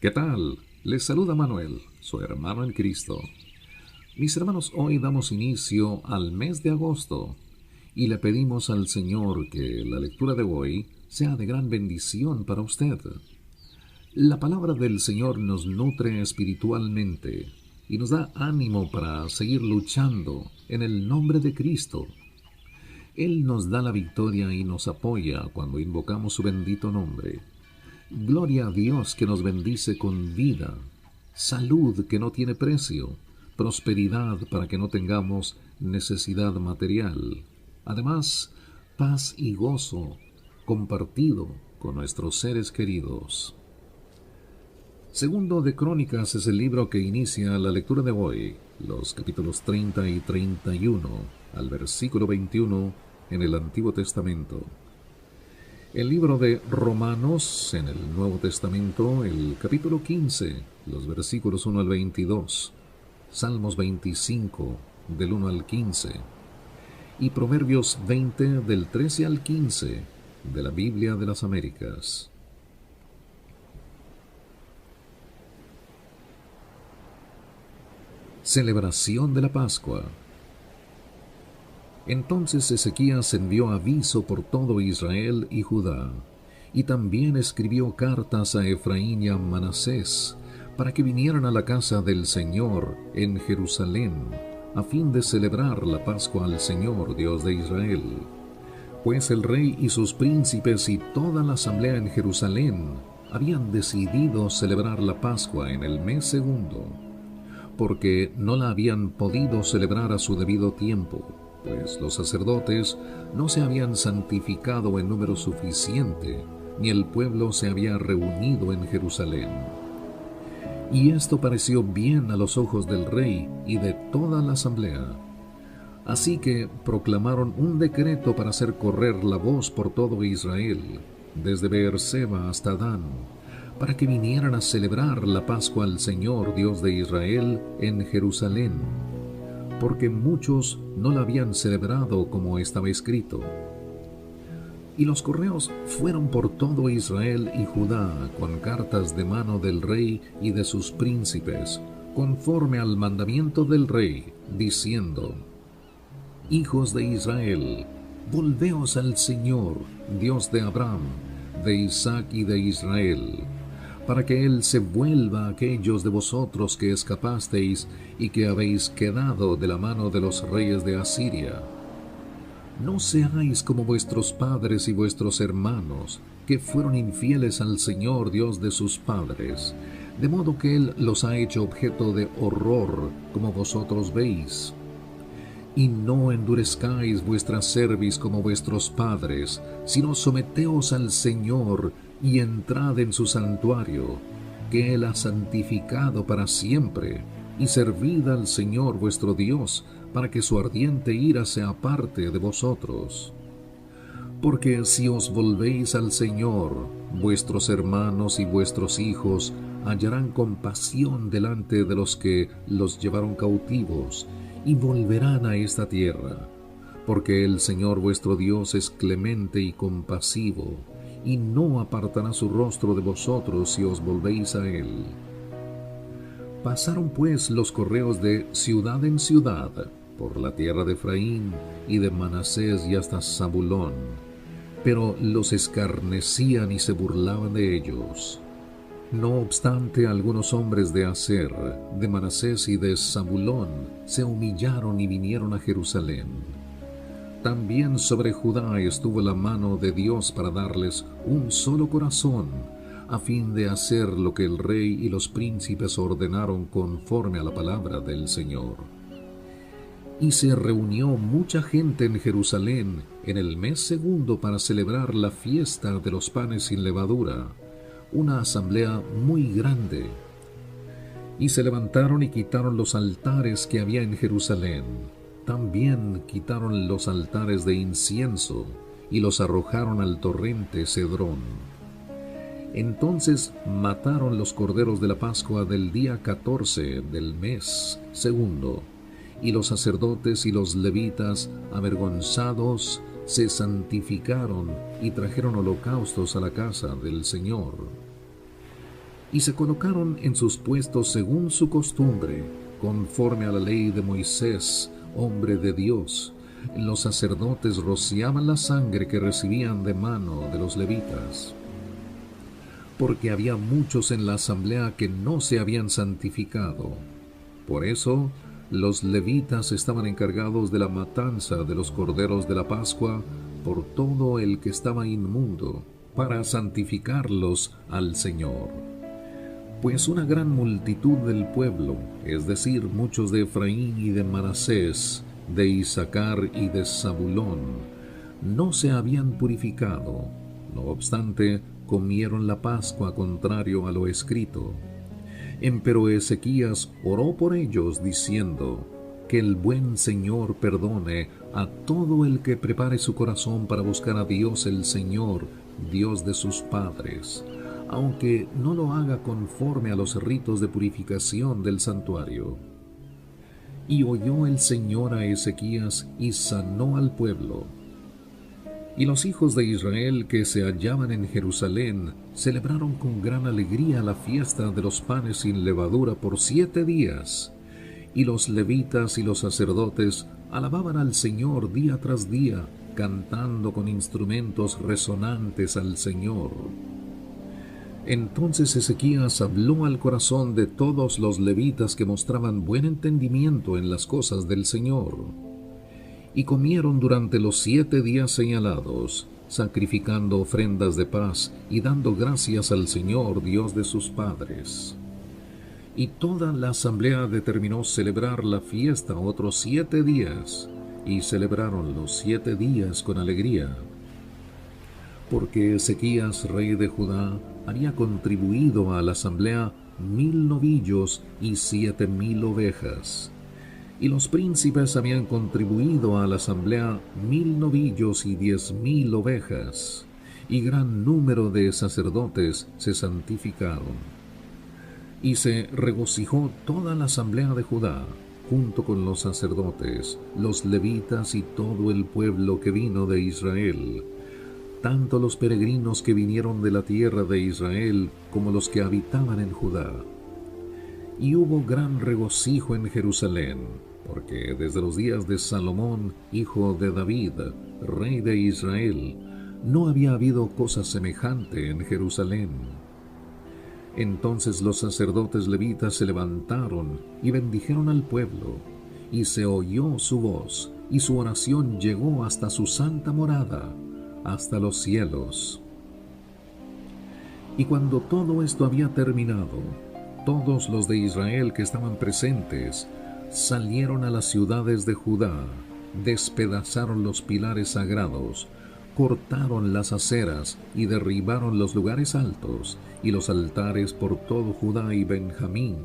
¿Qué tal? Les saluda Manuel, su hermano en Cristo. Mis hermanos, hoy damos inicio al mes de agosto y le pedimos al Señor que la lectura de hoy sea de gran bendición para usted. La palabra del Señor nos nutre espiritualmente y nos da ánimo para seguir luchando en el nombre de Cristo. Él nos da la victoria y nos apoya cuando invocamos su bendito nombre. Gloria a Dios que nos bendice con vida, salud que no tiene precio, prosperidad para que no tengamos necesidad material. Además, paz y gozo compartido con nuestros seres queridos. Segundo de Crónicas es el libro que inicia la lectura de hoy, los capítulos 30 y 31 al versículo 21 en el Antiguo Testamento. El libro de Romanos en el Nuevo Testamento, el capítulo 15, los versículos 1 al 22, Salmos 25, del 1 al 15, y Proverbios 20, del 13 al 15, de la Biblia de las Américas. Celebración de la Pascua. Entonces Ezequías envió aviso por todo Israel y Judá, y también escribió cartas a Efraín y a Manasés, para que vinieran a la casa del Señor en Jerusalén, a fin de celebrar la Pascua al Señor, Dios de Israel. Pues el rey y sus príncipes y toda la asamblea en Jerusalén habían decidido celebrar la Pascua en el mes segundo, porque no la habían podido celebrar a su debido tiempo, pues los sacerdotes no se habían santificado en número suficiente, ni el pueblo se había reunido en Jerusalén. Y esto pareció bien a los ojos del rey y de toda la asamblea. Así que proclamaron un decreto para hacer correr la voz por todo Israel, desde Beerseba hasta Dan, para que vinieran a celebrar la Pascua al Señor Dios de Israel en Jerusalén, porque muchos no la habían celebrado como estaba escrito. Y los correos fueron por todo Israel y Judá con cartas de mano del rey y de sus príncipes, conforme al mandamiento del rey, diciendo: Hijos de Israel, volveos al Señor, Dios de Abraham, de Isaac y de Israel, para que Él se vuelva a aquellos de vosotros que escapasteis y que habéis quedado de la mano de los reyes de Asiria. No seáis como vuestros padres y vuestros hermanos, que fueron infieles al Señor Dios de sus padres, de modo que Él los ha hecho objeto de horror, como vosotros veis. Y no endurezcáis vuestra cerviz como vuestros padres, sino someteos al Señor y entrad en su santuario, que Él ha santificado para siempre, y servid al Señor vuestro Dios, para que su ardiente ira se aparte de vosotros. Porque si os volvéis al Señor, vuestros hermanos y vuestros hijos hallarán compasión delante de los que los llevaron cautivos, y volverán a esta tierra, porque el Señor vuestro Dios es clemente y compasivo, y no apartará su rostro de vosotros si os volvéis a Él. Pasaron pues los correos de ciudad en ciudad, por la tierra de Efraín y de Manasés y hasta Zabulón, pero los escarnecían y se burlaban de ellos. No obstante, algunos hombres de Aser, de Manasés y de Zabulón se humillaron y vinieron a Jerusalén. También sobre Judá estuvo la mano de Dios para darles un solo corazón, a fin de hacer lo que el rey y los príncipes ordenaron conforme a la palabra del Señor. Y se reunió mucha gente en Jerusalén en el mes segundo para celebrar la fiesta de los panes sin levadura, una asamblea muy grande. Y se levantaron y quitaron los altares que había en Jerusalén. También quitaron los altares de incienso y los arrojaron al torrente Cedrón. Entonces mataron los corderos de la Pascua del día 14 del mes segundo, y los sacerdotes y los levitas, avergonzados, se santificaron y trajeron holocaustos a la casa del Señor. y se colocaron en sus puestos según su costumbre, conforme a la ley de Moisés, hombre de Dios. Los sacerdotes rociaban la sangre que recibían de mano de los levitas, porque había muchos en la asamblea que no se habían santificado. Por eso, los levitas estaban encargados de la matanza de los corderos de la Pascua por todo el que estaba inmundo, para santificarlos al Señor. Pues una gran multitud del pueblo, es decir, muchos de Efraín y de Manasés, de Isaacar y de Zabulón, no se habían purificado. No obstante, comieron la Pascua contrario a lo escrito. Empero Ezequías oró por ellos, diciendo: que el buen Señor perdone a todo el que prepare su corazón para buscar a Dios el Señor, Dios de sus padres, aunque no lo haga conforme a los ritos de purificación del santuario. Y oyó el Señor a Ezequías y sanó al pueblo. Y los hijos de Israel que se hallaban en Jerusalén celebraron con gran alegría la fiesta de los panes sin levadura por 7 días. Y los levitas y los sacerdotes alababan al Señor día tras día, cantando con instrumentos resonantes al Señor. Entonces Ezequías habló al corazón de todos los levitas que mostraban buen entendimiento en las cosas del Señor. Y comieron durante los 7 días señalados, sacrificando ofrendas de paz y dando gracias al Señor, Dios de sus padres. Y toda la asamblea determinó celebrar la fiesta otros 7 días, y celebraron los 7 días con alegría. Porque Ezequías, rey de Judá, había contribuido a la asamblea 1000 novillos y 7000 ovejas. Y los príncipes habían contribuido a la asamblea 1000 novillos y 10,000 ovejas, y gran número de sacerdotes se santificaron. Y se regocijó toda la asamblea de Judá, junto con los sacerdotes, los levitas y todo el pueblo que vino de Israel, tanto los peregrinos que vinieron de la tierra de Israel como los que habitaban en Judá. Y hubo gran regocijo en Jerusalén, porque desde los días de Salomón, hijo de David, rey de Israel, no había habido cosa semejante en Jerusalén. Entonces los sacerdotes levitas se levantaron y bendijeron al pueblo, y se oyó su voz, y su oración llegó hasta su santa morada, hasta los cielos. Y cuando todo esto había terminado, todos los de Israel que estaban presentes salieron a las ciudades de Judá, despedazaron los pilares sagrados, cortaron las aceras y derribaron los lugares altos y los altares por todo Judá y Benjamín,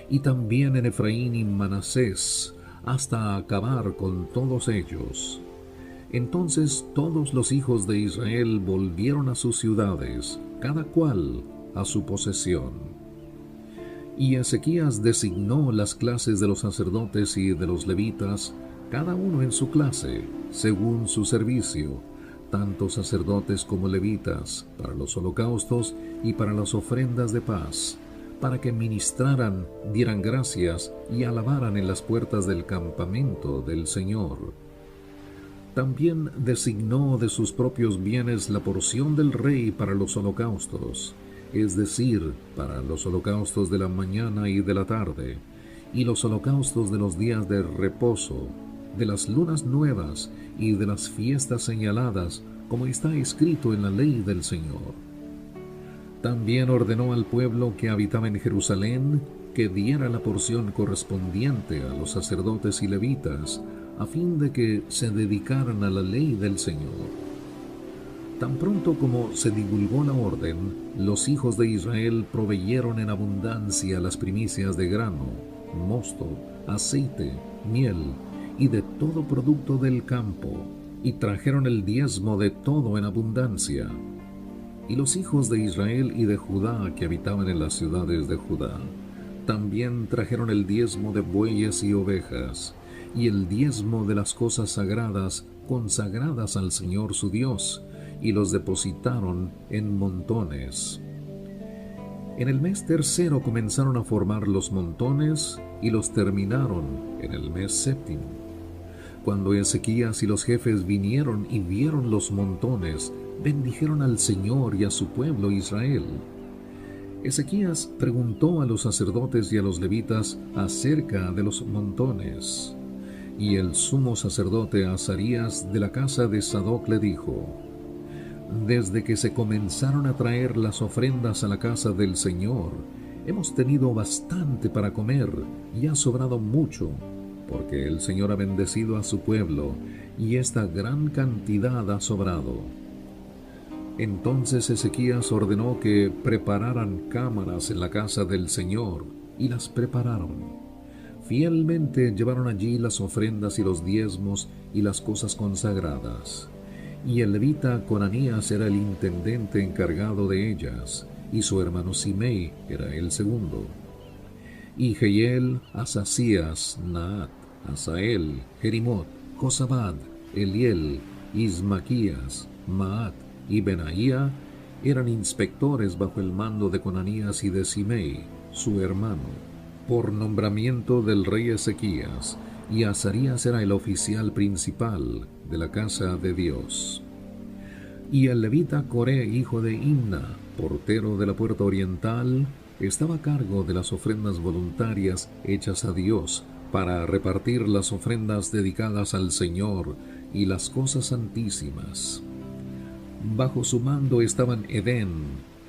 y también en Efraín y Manasés, hasta acabar con todos ellos. Entonces todos los hijos de Israel volvieron a sus ciudades, cada cual a su posesión. Y Ezequías designó las clases de los sacerdotes y de los levitas, cada uno en su clase, según su servicio, tanto sacerdotes como levitas, para los holocaustos y para las ofrendas de paz, para que ministraran, dieran gracias y alabaran en las puertas del campamento del Señor. También designó de sus propios bienes la porción del rey para los holocaustos, es decir, para los holocaustos de la mañana y de la tarde, y los holocaustos de los días de reposo, de las lunas nuevas y de las fiestas señaladas, como está escrito en la ley del Señor. También ordenó al pueblo que habitaba en Jerusalén que diera la porción correspondiente a los sacerdotes y levitas, a fin de que se dedicaran a la ley del Señor. Tan pronto como se divulgó la orden, los hijos de Israel proveyeron en abundancia las primicias de grano, mosto, aceite, miel y de todo producto del campo, y trajeron el diezmo de todo en abundancia. Y los hijos de Israel y de Judá que habitaban en las ciudades de Judá, también trajeron el diezmo de bueyes y ovejas, y el diezmo de las cosas sagradas consagradas al Señor su Dios, y los depositaron en montones. En el mes tercero comenzaron a formar los montones y los terminaron en el mes séptimo. Cuando Ezequías y los jefes vinieron y vieron los montones, bendijeron al Señor y a su pueblo Israel. Ezequías preguntó a los sacerdotes y a los levitas acerca de los montones. Y el sumo sacerdote Azarías de la casa de Sadoc le dijo: Desde que se comenzaron a traer las ofrendas a la casa del Señor, hemos tenido bastante para comer y ha sobrado mucho, porque el Señor ha bendecido a su pueblo y esta gran cantidad ha sobrado. Entonces Ezequías ordenó que prepararan cámaras en la casa del Señor, y las prepararon. Fielmente llevaron allí las ofrendas y los diezmos y las cosas consagradas. Y el levita Conanías era el intendente encargado de ellas, y su hermano Simei era el segundo. Y Jehiel, Asasías, Naat, Asael, Jerimot, Josabad, Eliel, Ismaquías, Maat y Benaía eran inspectores bajo el mando de Conanías y de Simei, su hermano, por nombramiento del rey Ezequías, y Azarías era el oficial principal de la casa de Dios. Y el levita Coré, hijo de Imna, portero de la puerta oriental, estaba a cargo de las ofrendas voluntarias hechas a Dios, para repartir las ofrendas dedicadas al Señor y las cosas santísimas. Bajo su mando estaban Edén,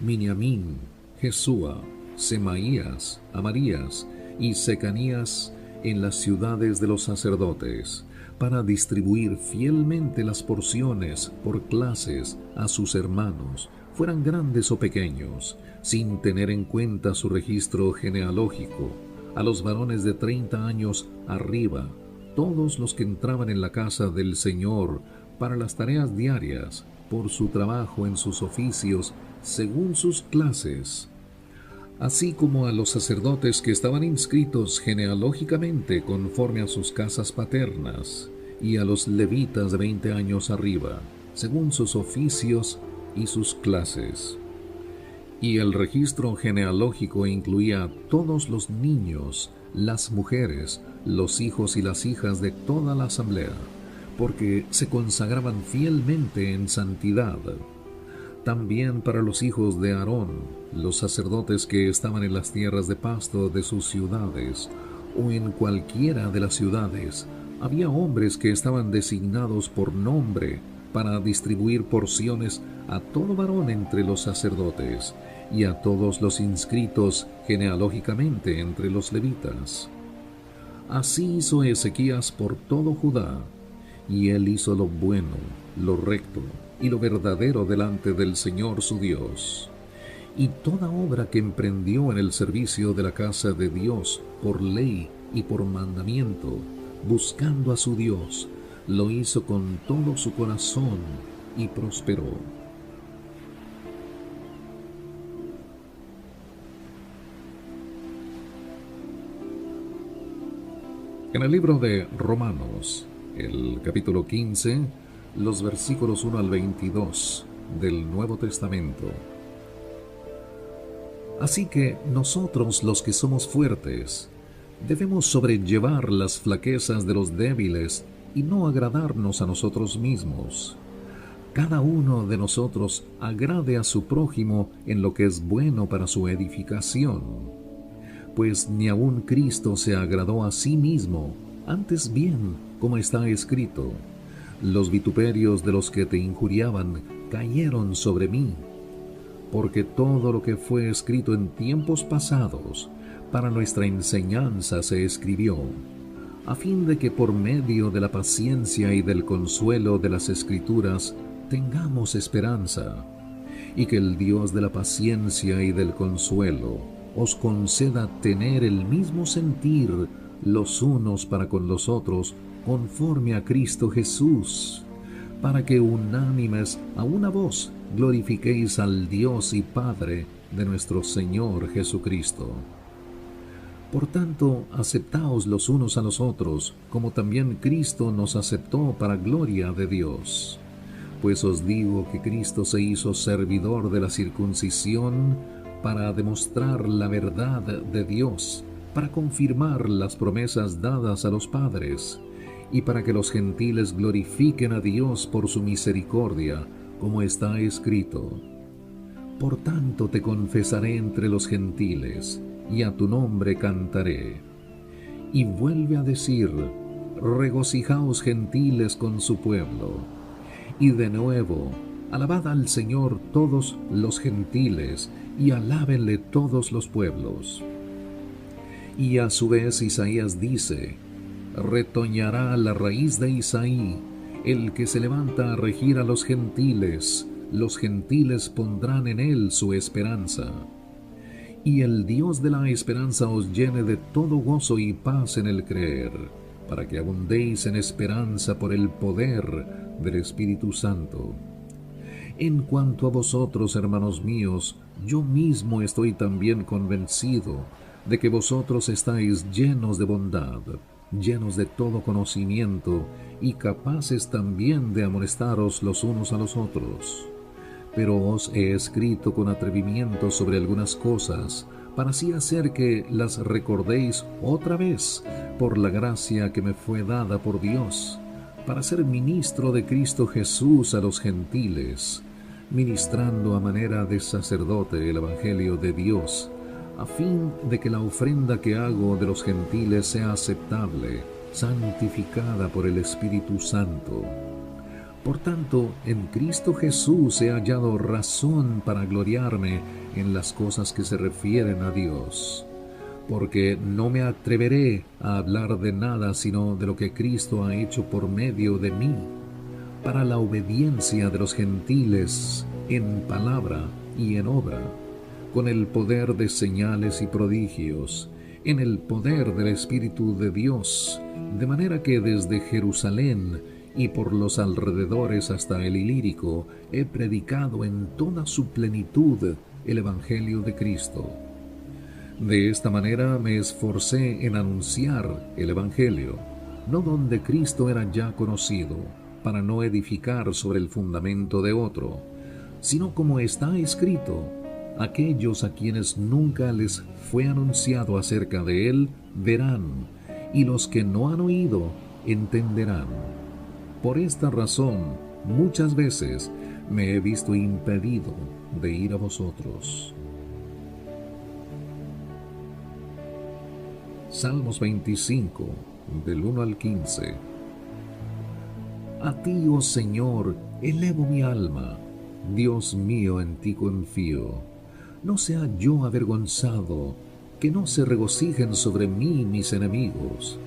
Miniamín, Jesúa, Semaías, Amarías y Secanías en las ciudades de los sacerdotes, para distribuir fielmente las porciones por clases a sus hermanos, fueran grandes o pequeños, sin tener en cuenta su registro genealógico, a los varones de 30 años arriba, todos los que entraban en la casa del Señor para las tareas diarias, por su trabajo en sus oficios, según sus clases, así como a los sacerdotes que estaban inscritos genealógicamente conforme a sus casas paternas, y a los levitas de 20 años arriba, según sus oficios y sus clases. Y el registro genealógico incluía a todos los niños, las mujeres, los hijos y las hijas de toda la asamblea, porque se consagraban fielmente en santidad. También para los hijos de Aarón, los sacerdotes que estaban en las tierras de pasto de sus ciudades, o en cualquiera de las ciudades, había hombres que estaban designados por nombre para distribuir porciones a todo varón entre los sacerdotes, y a todos los inscritos genealógicamente entre los levitas. Así hizo Ezequías por todo Judá, y él hizo lo bueno, lo recto y lo verdadero delante del Señor su Dios. Y toda obra que emprendió en el servicio de la casa de Dios por ley y por mandamiento, buscando a su Dios, lo hizo con todo su corazón y prosperó. En el libro de Romanos, el capítulo 15, los versículos 1 al 22 del Nuevo Testamento. Así que nosotros, los que somos fuertes, debemos sobrellevar las flaquezas de los débiles y no agradarnos a nosotros mismos. Cada uno de nosotros agrade a su prójimo en lo que es bueno para su edificación. Pues ni aun Cristo se agradó a sí mismo, antes bien, como está escrito: los vituperios de los que te injuriaban cayeron sobre mí. Porque todo lo que fue escrito en tiempos pasados, para nuestra enseñanza se escribió, a fin de que por medio de la paciencia y del consuelo de las Escrituras tengamos esperanza, y que el Dios de la paciencia y del consuelo os conceda tener el mismo sentir los unos para con los otros, conforme a Cristo Jesús, para que unánimes a una voz glorifiquéis al Dios y Padre de nuestro Señor Jesucristo. Por tanto, aceptaos los unos a los otros, como también Cristo nos aceptó para gloria de Dios. Pues os digo que Cristo se hizo servidor de la circuncisión para demostrar la verdad de Dios, para confirmar las promesas dadas a los padres, y para que los gentiles glorifiquen a Dios por su misericordia, como está escrito: Por tanto te confesaré entre los gentiles, y a tu nombre cantaré. Y vuelve a decir: regocijaos gentiles con su pueblo. Y de nuevo: alabad al Señor todos los gentiles, y alábenle todos los pueblos. Y a su vez Isaías dice: retoñará la raíz de Isaí, el que se levanta a regir a los gentiles pondrán en él su esperanza. Y el Dios de la esperanza os llene de todo gozo y paz en el creer, para que abundéis en esperanza por el poder del Espíritu Santo. En cuanto a vosotros, hermanos míos, yo mismo estoy también convencido de que vosotros estáis llenos de bondad, llenos de todo conocimiento y capaces también de amonestaros los unos a los otros. Pero os he escrito con atrevimiento sobre algunas cosas, para así hacer que las recordéis otra vez por la gracia que me fue dada por Dios, para ser ministro de Cristo Jesús a los gentiles, ministrando a manera de sacerdote el Evangelio de Dios, a fin de que la ofrenda que hago de los gentiles sea aceptable, santificada por el Espíritu Santo. Por tanto, en Cristo Jesús he hallado razón para gloriarme en las cosas que se refieren a Dios, porque no me atreveré a hablar de nada sino de lo que Cristo ha hecho por medio de mí, para la obediencia de los gentiles en palabra y en obra, con el poder de señales y prodigios, en el poder del Espíritu de Dios, de manera que desde Jerusalén y por los alrededores hasta el Ilírico he predicado en toda su plenitud el Evangelio de Cristo. De esta manera me esforcé en anunciar el Evangelio, no donde Cristo era ya conocido, para no edificar sobre el fundamento de otro, sino como está escrito: aquellos a quienes nunca les fue anunciado acerca de él verán, y los que no han oído entenderán. Por esta razón, muchas veces me he visto impedido de ir a vosotros. Salmos 25, del 1 al 15. A ti, oh Señor, elevo mi alma. Dios mío, en ti confío. No sea yo avergonzado, que no se regocijen sobre mí mis enemigos.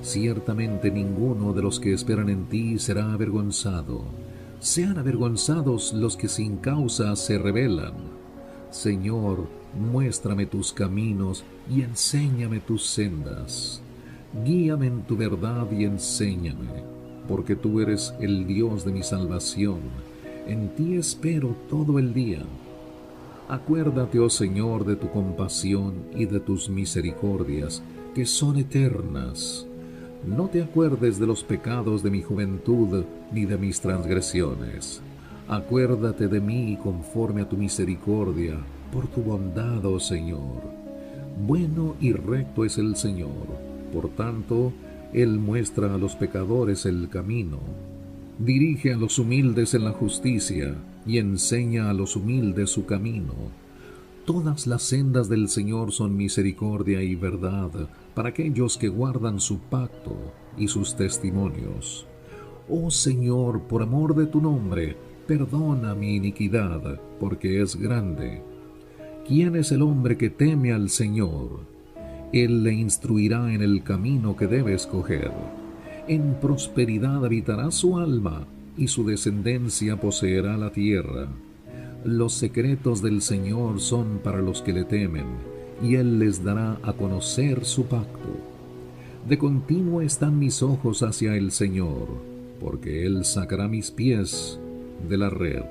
Ciertamente ninguno de los que esperan en ti será avergonzado. Sean avergonzados los que sin causa se rebelan. Señor, muéstrame tus caminos y enséñame tus sendas. Guíame en tu verdad y enséñame, porque tú eres el Dios de mi salvación. En ti espero todo el día. Acuérdate, oh Señor, de tu compasión y de tus misericordias, que son eternas. No te acuerdes de los pecados de mi juventud, ni de mis transgresiones. Acuérdate de mí conforme a tu misericordia, por tu bondad, oh Señor. Bueno y recto es el Señor, por tanto, Él muestra a los pecadores el camino. Dirige a los humildes en la justicia, y enseña a los humildes su camino. Todas las sendas del Señor son misericordia y verdad para aquellos que guardan su pacto y sus testimonios. Oh Señor, por amor de tu nombre, perdona mi iniquidad, porque es grande. ¿Quién es el hombre que teme al Señor? Él le instruirá en el camino que debe escoger. En prosperidad habitará su alma, y su descendencia poseerá la tierra. Los secretos del Señor son para los que le temen, y Él les dará a conocer su pacto. De continuo están mis ojos hacia el Señor, porque Él sacará mis pies de la red.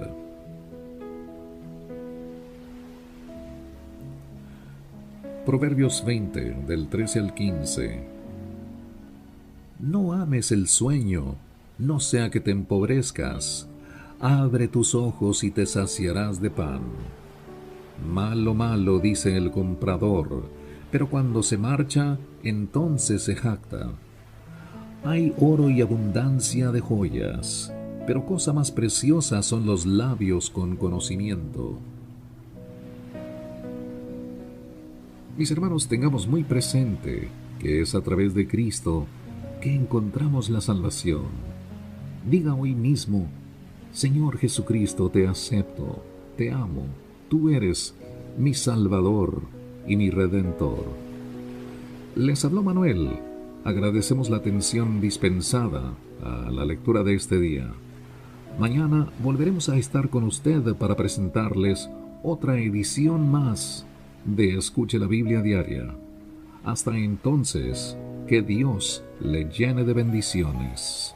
Proverbios 20, del 13 al 15. No ames el sueño, no sea que te empobrezcas. Abre tus ojos y te saciarás de pan. Malo, malo, dice el comprador, pero cuando se marcha, entonces se jacta. Hay oro y abundancia de joyas, pero cosa más preciosa son los labios con conocimiento. Mis hermanos, tengamos muy presente que es a través de Cristo que encontramos la salvación. Diga hoy mismo: Señor Jesucristo, te acepto, te amo, tú eres mi Salvador y mi Redentor. Les habló Manuel. Agradecemos la atención dispensada a la lectura de este día. Mañana volveremos a estar con usted para presentarles otra edición más de Escuche la Biblia Diaria. Hasta entonces, que Dios le llene de bendiciones.